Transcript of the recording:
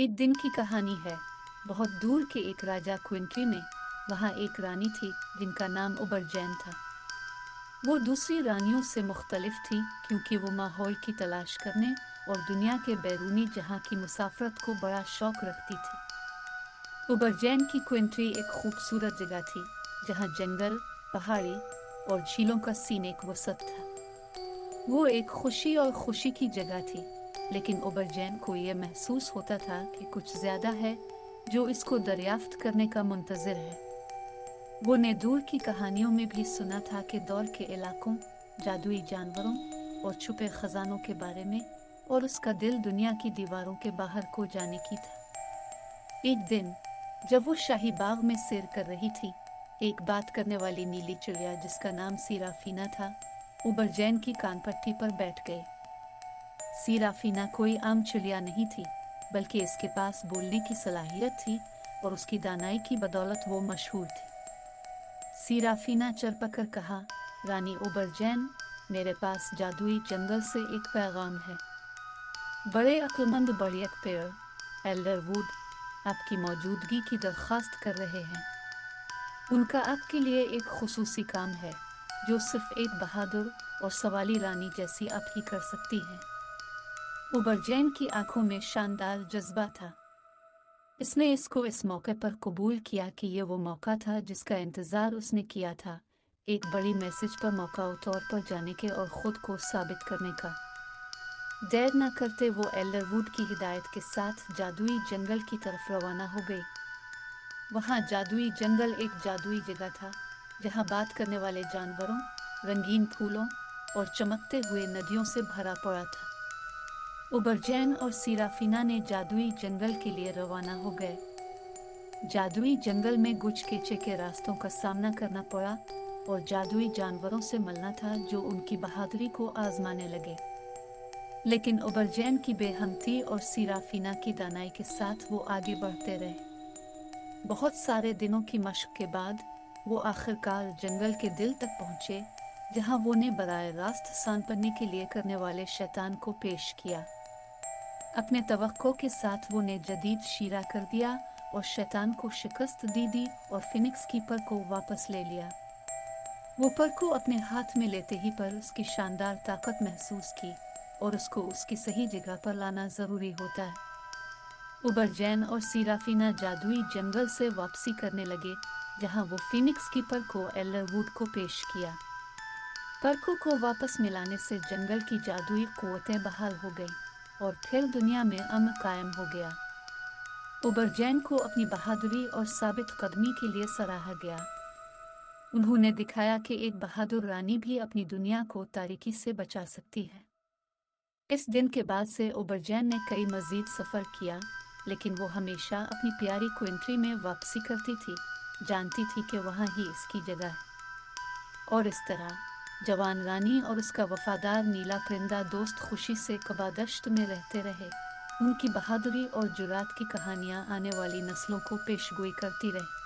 एक दिन की कहानी है। बहुत दूर के एक राजा क्विंट्री में वहाँ एक रानी थी जिनका नाम उबरजैन था। वो दूसरी रानियों से मुख्तलिफ थी क्योंकि वो माहौल की तलाश करने और दुनिया के बैरूनी जहाँ की मुसाफरत को बड़ा शौक रखती थी। उबरजैन की क्विंट्री एक खूबसूरत जगह थी जहाँ जंगल, पहाड़ी और झीलों का सीन एक वसत था। वो एक खुशी और खुशी की जगह थी, लेकिन उबरजैन को यह महसूस होता था कि कुछ ज्यादा है जो इसको दरियाफ्त करने का मुंतज़िर है। वो ने दूर की कहानियों में भी सुना था कि दौर के इलाकों, जादुई जानवरों और छुपे खजानों के बारे में, और उसका दिल दुनिया की दीवारों के बाहर को जाने की था। एक दिन जब वो शाही बाग में सैर कर रही थी, एक बात करने वाली नीली चिड़िया जिसका नाम सीराफीना था उबरजैन की कानपट्टी पर बैठ गई। सीराफीना कोई आम चिड़िया नहीं थी, बल्कि इसके पास बोलने की सलाहियत थी और उसकी दानाई की बदौलत वो मशहूर थी। सीराफीना चरपकर कहा, रानी उबरजैन, मेरे पास जादुई जंगल से एक पैगाम है। बड़े अक्लमंद बड़ियक पेड़ एल्डरवुड आपकी मौजूदगी की दरख्वास्त कर रहे हैं। उनका आपके लिए एक खुसूसी काम है जो सिर्फ एक बहादुर और सवाली रानी जैसी आप ही कर सकती हैं। उबरजैन की आंखों में शानदार जज्बा था। इसने इसको इस मौके पर कबूल किया कि ये वो मौका था जिसका इंतज़ार उसने किया था, एक बड़ी मैसेज पर मौका तौर पर जाने के और ख़ुद को साबित करने का। देर न करते वो एल्डरवुड की हिदायत के साथ जादुई जंगल की तरफ रवाना हो गई। वहाँ जादुई जंगल एक जादुई जगह था जहाँ बात करने वाले जानवरों, रंगीन फूलों और चमकते हुए नदियों से भरा पड़ा था। उबरजैन और सीराफीना ने जादुई जंगल के लिए रवाना हो गए। जादुई जंगल में गुचकेचे के रास्तों का सामना करना पड़ा और जादुई जानवरों से मिलना था जो उनकी बहादुरी को आजमाने लगे। लेकिन उबरजैन की बेहमती और सीराफीना की दानाई के साथ वो आगे बढ़ते रहे। बहुत सारे दिनों की मशक के बाद वो आखिरकार जंगल के दिल तक पहुंचे, जहां वो ने बराह रास्त सांपने के लिए करने वाले शैतान को पेश किया। अपने तवक्को के साथ वो ने जदीद शीरा कर दिया और शैतान को शिकस्त दी और फिनिक्स की पर को वापस ले लिया। वो पर को अपने हाथ में लेते ही पर उसकी शानदार ताकत महसूस की और उसको उसकी सही जगह पर लाना ज़रूरी होता है। उबरजैन और सीराफीना जादुई जंगल से वापसी करने लगे, जहां वो फिनिक्स की पर को एल्डरवुड को पेश किया। परखों को वापस मिलाने से जंगल की जादुई कुव्वतें बहाल हो गईं और फिर दुनिया में अमन कायम हो गया। उबरजैन को अपनी बहादुरी और साबित कदमी के लिए सराहा गया। उन्होंने दिखाया कि एक बहादुर रानी भी अपनी दुनिया को तारीकी से बचा सकती है। इस दिन के बाद से उबरजैन ने कई मजीद सफ़र किया, लेकिन वो हमेशा अपनी प्यारी क्विंट्री में वापसी करती थी, जानती थी कि वहाँ ही इसकी जगह है। और इस तरह जवान रानी और उसका वफादार नीला परिंदा दोस्त खुशी से कबादश्त में रहते रहे। उनकी बहादुरी और जुरात की कहानियाँ आने वाली नस्लों को पेशगोई करती रही।